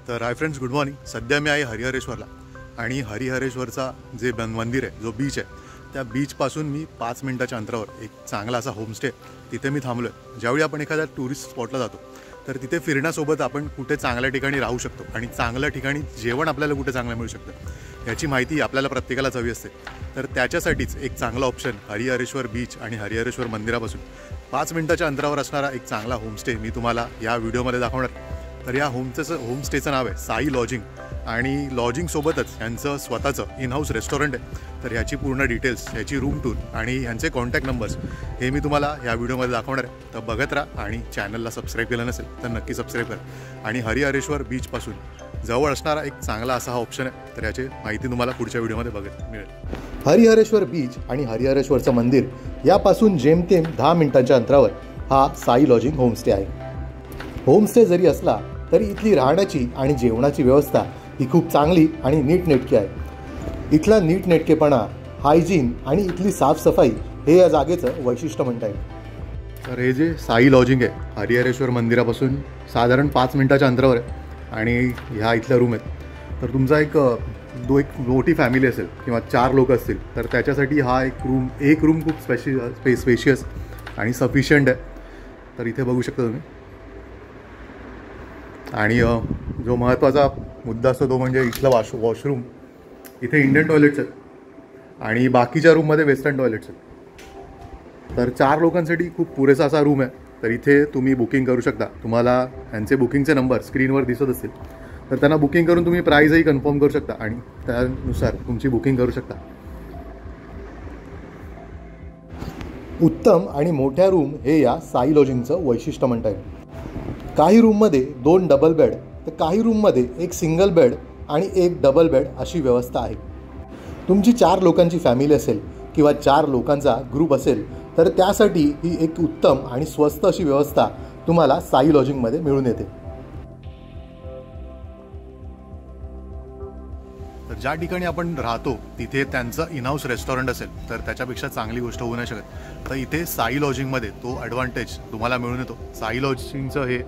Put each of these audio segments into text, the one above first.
तर hi friends, good morning. सध्या मी आहे हरिहरेश्वरला आणि हरिहरेश्वरचा जे मंदिर आहे, जो बीच आहे, त्या बीचपासून मी 5 मिनिटाच्या अंतरावर एक चांगला असा होमस्टे तिथे मी थांबलो आहे. ज्यावेळी आपण एखाद्या टुरिस्ट स्पॉटला जातो तर तिथे फिरण्यासोबत आपण कुठे चांगल्या ठिकाणी राहू शकतो आणि चांगल्या ठिकाणी जेवण आपल्याला कुठे चांगलं मिळू शकतं याची माहिती आपल्याला प्रत्येकालाच हवी असते. तर त्याच्यासाठीच एक चांगला ऑप्शन हरिहरेश्वर बीच आणि हरिहरेश्वर मंदिरापासून 5 मिनिटाच्या अंतरावर असणारा एक चांगला होमस्टे मी तुम्हाला या व्हिडिओमध्ये दाखवणार. तर या होमस्टेचं नाव आहे साई लॉजिंग आणि लॉजिंगसोबतच यांचं स्वतःचं इन हाऊस रेस्टॉरंट आहे. तर ह्याची पूर्ण डिटेल्स, ह्याची रूम टूर आणि ह्यांचे कॉन्टॅक्ट नंबर्स हे मी तुम्हाला या व्हिडिओमध्ये दाखवणार आहे. तर बघत राहा आणि चॅनलला सबस्क्राईब केलं नसेल तर नक्की सबस्क्राईब करा. आणि हरिहरेश्वर बीचपासून जवळ असणारा एक चांगला असा हा ऑप्शन आहे. तर याची माहिती तुम्हाला पुढच्या व्हिडिओमध्ये बघायला मिळेल. हरिहरेश्वर बीच आणि हरिहरेश्वरचं मंदिर यापासून जेमतेम 10 मिनिटांच्या अंतरावर हा साई लॉजिंग होमस्टे आहे. होमस्टे जरी असला तरी इथली राहण्याची आणि जेवणाची व्यवस्था ही खूप चांगली आणि नीटनेटकी आहे. इथला नीटनेटकेपणा, हायजीन आणि इथली साफसफाई हे या जागेचं वैशिष्ट्य म्हणता येईल. तर हे जे साई लॉजिंग आहे हरिहरेश्वर मंदिरापासून साधारण 5 मिनिटाच्या अंतरावर आहे आणि ह्या इथल्या रूम आहेत. तर तुमचा एक मोठी फॅमिली असेल किंवा 4 लोक असतील तर त्याच्यासाठी हा एक रूम खूप स्पेशियस आणि सफिशियंट आहे. तर इथे बघू शकता तुम्ही. आणि जो महत्त्वाचा मुद्दा असतो तो म्हणजे इथला वॉशरूम. इथे इंडियन टॉयलेट्स आहेत आणि बाकीच्या रूममध्ये वेस्टर्न टॉयलेट्स आहेत. तर 4 लोकांसाठी खूप पुरेसा असा रूम आहे. तर इथे तुम्ही बुकिंग करू शकता. तुम्हाला यांचे बुकिंगचे नंबर स्क्रीनवर दिसत असतील तर त्यांना बुकिंग करून तुम्ही प्राईजही कन्फर्म करू शकता आणि त्यानुसार तुमची बुकिंग करू शकता. उत्तम आणि मोठ्या रूम हे या साई लॉजिंगचं वैशिष्ट्य म्हणता येईल. काही रूममध्ये 2 डबल बेड तर काही रूममध्ये एक सिंगल बेड आणि एक डबल बेड अशी व्यवस्था आहे. तुमची 4 लोकांची फॅमिली असेल किंवा 4 लोकांचा ग्रुप असेल तर त्यासाठी ही एक उत्तम आणि स्वस्त अशी व्यवस्था तुम्हाला साई लॉजिंगमध्ये मिळून येते. तर ज्या ठिकाणी आपण राहतो तिथे त्यांचं इन हाऊस रेस्टॉरंट असेल तर त्याच्यापेक्षा चांगली गोष्ट होऊ नाही शकत. तर इथे साई लॉजिंगमध्ये तो ॲडव्हान्टेज तुम्हाला मिळून येतो. साई लॉजिंगचं हे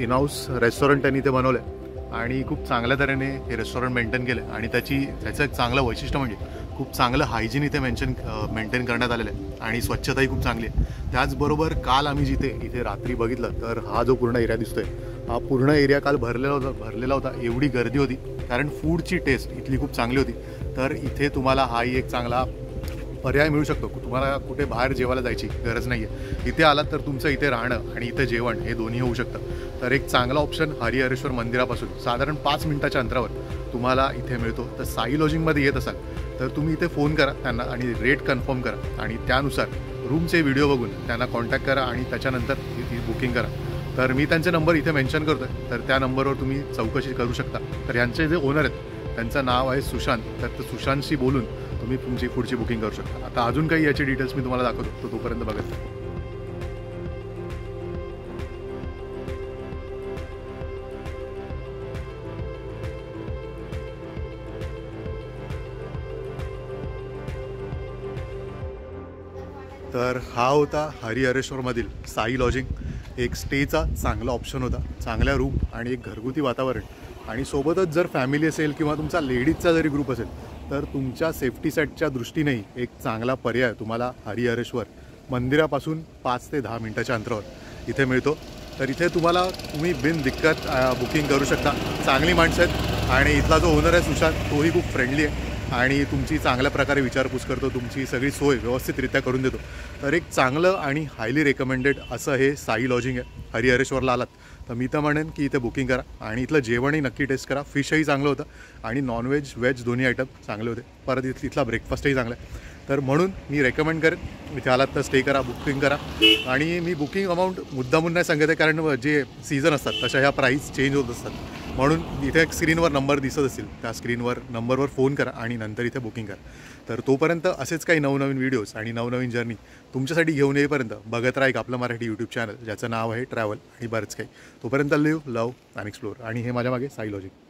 इन हाऊस रेस्टॉरंट त्यांनी इथे बनवलं आहे आणि खूप चांगल्या तऱ्हेने हे रेस्टॉरंट मेंटेन केलं आहे. आणि त्याचं एक चांगलं वैशिष्ट्य म्हणजे खूप चांगलं हायजीन इथे मेंटेन करण्यात आलेलं आहे आणि स्वच्छताही खूप चांगली आहे. त्याचबरोबर काल आम्ही इथे रात्री बघितलं तर हा जो पूर्ण एरिया दिसतोय हा पूर्ण एरिया काल भरलेला होता. एवढी गर्दी होती कारण फूडची टेस्ट इथली खूप चांगली होती. तर इथे तुम्हाला हाही एक चांगला पर्याय मिळू शकतो. तुम्हाला कुठे बाहेर जेवायला जायची गरज नाही आहे. इथे आलात तर तुमचं इथे राहणं आणि इथे जेवण हे दोन्ही होऊ शकतं. तर एक चांगला ऑप्शन हरिहरेश्वर मंदिरापासून साधारण 5 मिनिटाच्या अंतरावर तुम्हाला इथे मिळतो. तर साई लॉजिंगमध्ये येत असाल तर तुम्ही इथे फोन करा त्यांना आणि रेट कन्फर्म करा आणि त्यानुसार रूमचे व्हिडिओ बघून त्यांना कॉन्टॅक्ट करा आणि त्याच्यानंतर ती बुकिंग करा. तर मी त्यांचे नंबर इथे मेन्शन करतो आहे. तर त्या नंबरवर तुम्ही चौकशी करू शकता. तर यांचे जे ओनर आहेत त्यांचं नाव आहे सुशांत. तर सुशांतशी बोलून तुम्ही तुमची पुढची बुकिंग करू शकता. आता अजून काही याची डिटेल्स मी तुम्हाला दाखवतो, तो तोपर्यंत बघत. तर हा होता हरिहरेश्वरमधील साई लॉजिंग. एक स्टेचा चांगला ऑप्शन होता, चांगल्या रूम आणि एक घरगुती वातावरण आणि सोबतच जर फॅमिली असेल किंवा तुमचा लेडीजचा जरी ग्रुप असेल तर तुमच्या सेफ्टीसाठीच्या दृष्टीनेही एक चांगला पर्याय तुम्हाला हरिहरेश्वर मंदिरापासून 5 ते 10 मिनिटाच्या अंतरावर इथे मिळतो. तर इथे तुम्ही बिनदिक्कत बुकिंग करू शकता. चांगली माणसं आहेत आणि इथला जो ओनर आहे सुशांत तोही खूप फ्रेंडली आहे आणि तुमची चांगल्या प्रकारे विचारपूस करतो, तुमची सगळी सोय व्यवस्थितरित्या करून देतो. तर एक चांगलं आणि हायली रेकमेंडेड असं हे साई लॉजिंग आहे. हरिहरेश्वरला आलात तर मी तर म्हणेन की इथे बुकिंग करा आणि इथलं जेवणही नक्की टेस्ट करा. फिशही चांगलं होतं आणि नॉनव्हेज व्हेज दोन्ही आयटम चांगले होते. परत इथला ब्रेकफास्टही चांगला आहे. तर म्हणून मी रेकमेंड करेन इथे आलात तर स्टे करा, बुकिंग करा. आणि मी बुकिंग अमाऊंट मुद्दामून नाही सांगत आहे कारण जे सीझन असतात तशा ह्या प्राईस चेंज होत असतात. म्हणून इथे एक स्क्रीनवर नंबर दिसत असतील त्या नंबरवर फोन करा आणि नंतर इथे बुकिंग करा. तर तोपर्यंत असेच काही नवनवीन व्हिडिओज आणि नवनवीन जर्नी तुमच्यासाठी घेऊन येईपर्यंत बघत राहा एक आपलं मराठी यूट्यूब चॅनल ज्याचं नाव आहे ट्रॅव्हल आणि बरंच काही. तोपर्यंत लिव्ह, लव आणि एक्सप्लोर. आणि हे माझ्या मागे साई लॉजिंग.